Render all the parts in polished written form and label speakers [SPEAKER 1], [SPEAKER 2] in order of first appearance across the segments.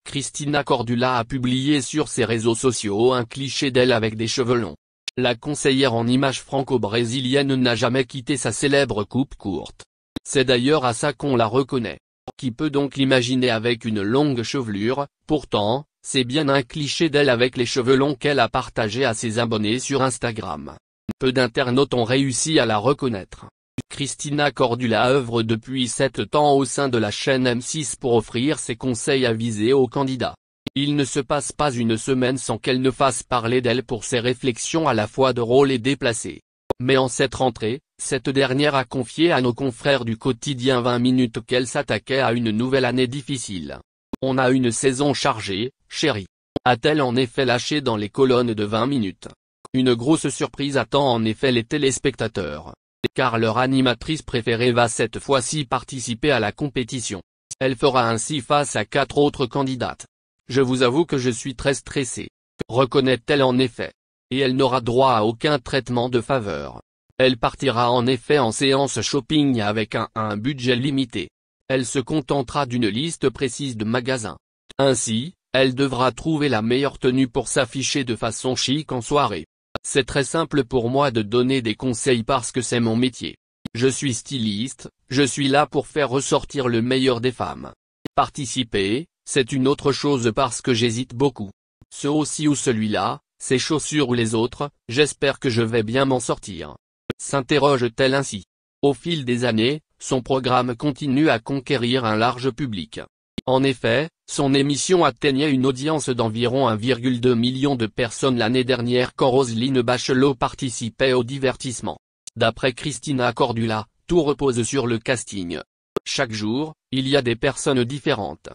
[SPEAKER 1] Christina Cordula a publié sur ses réseaux sociaux un cliché d'elle avec des cheveux longs. La conseillère en images franco-brésilienne n'a jamais quitté sa célèbre coupe courte. C'est d'ailleurs à ça qu'on la reconnaît. Qui peut donc l'imaginer avec une longue chevelure? Pourtant, c'est bien un cliché d'elle avec les cheveux longs qu'elle a partagé à ses abonnés sur Instagram. Peu d'internautes ont réussi à la reconnaître. Christina Cordula œuvre depuis 7 ans au sein de la chaîne M6 pour offrir ses conseils avisés aux candidats. Il ne se passe pas une semaine sans qu'elle ne fasse parler d'elle pour ses réflexions à la fois drôles et déplacées. Mais en cette rentrée, cette dernière a confié à nos confrères du quotidien 20 minutes qu'elle s'attaquait à une nouvelle année difficile. On a une saison chargée, chérie. A-t-elle en effet lâché dans les colonnes de 20 minutes? Une grosse surprise attend en effet les téléspectateurs. Car leur animatrice préférée va cette fois-ci participer à la compétition. Elle fera ainsi face à 4 autres candidates. Je vous avoue que je suis très stressée. Reconnaît-elle en effet. Et elle n'aura droit à aucun traitement de faveur. Elle partira en effet en séance shopping avec un budget limité. Elle se contentera d'une liste précise de magasins. Ainsi, elle devra trouver la meilleure tenue pour s'afficher de façon chic en soirée. C'est très simple pour moi de donner des conseils parce que c'est mon métier. Je suis styliste, je suis là pour faire ressortir le meilleur des femmes. Participer, c'est une autre chose parce que j'hésite beaucoup. Ce aussi ou celui-là, ces chaussures ou les autres, j'espère que je vais bien m'en sortir. S'interroge-t-elle ainsi. Au fil des années, son programme continue à conquérir un large public. En effet, son émission atteignait une audience d'environ 1,2 million de personnes l'année dernière quand Roselyne Bachelot participait au divertissement. D'après Christina Cordula, tout repose sur le casting. Chaque jour, il y a des personnes différentes.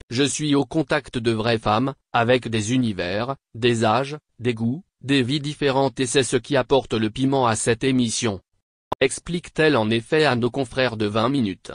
[SPEAKER 1] Je suis au contact de vraies femmes, avec des univers, des âges, des goûts, des vies différentes et c'est ce qui apporte le piment à cette émission. Explique-t-elle en effet à nos confrères de 20 minutes.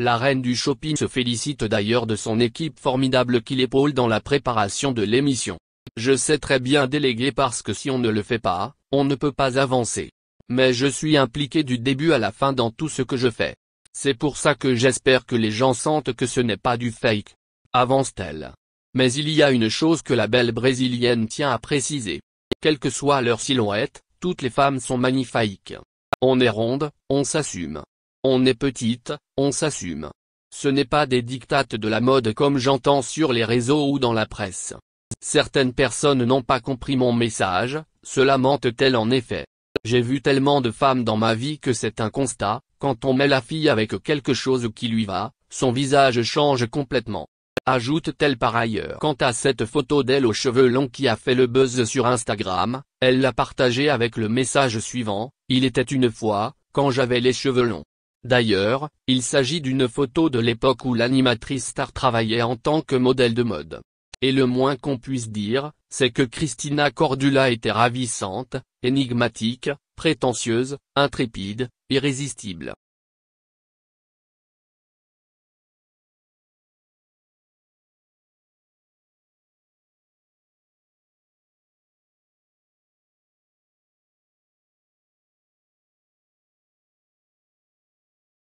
[SPEAKER 1] La reine du shopping se félicite d'ailleurs de son équipe formidable qui l'épaule dans la préparation de l'émission. Je sais très bien déléguer parce que si on ne le fait pas, on ne peut pas avancer. Mais je suis impliqué du début à la fin dans tout ce que je fais. C'est pour ça que j'espère que les gens sentent que ce n'est pas du fake. Avance-t-elle. Mais il y a une chose que la belle brésilienne tient à préciser. Quelle que soit leur silhouette, toutes les femmes sont magnifiques. On est ronde, on s'assume. On est petite, on s'assume. Ce n'est pas des dictates de la mode comme j'entends sur les réseaux ou dans la presse. Certaines personnes n'ont pas compris mon message, se lamente-t-elle en effet. J'ai vu tellement de femmes dans ma vie que c'est un constat, quand on met la fille avec quelque chose qui lui va, son visage change complètement. Ajoute-t-elle par ailleurs. Quant à cette photo d'elle aux cheveux longs qui a fait le buzz sur Instagram, elle l'a partagée avec le message suivant, il était une fois, quand j'avais les cheveux longs. D'ailleurs, il s'agit d'une photo de l'époque où l'animatrice star travaillait en tant que modèle de mode. Et le moins qu'on puisse dire, c'est que Christina Cordula était ravissante, énigmatique, prétentieuse, intrépide, irrésistible.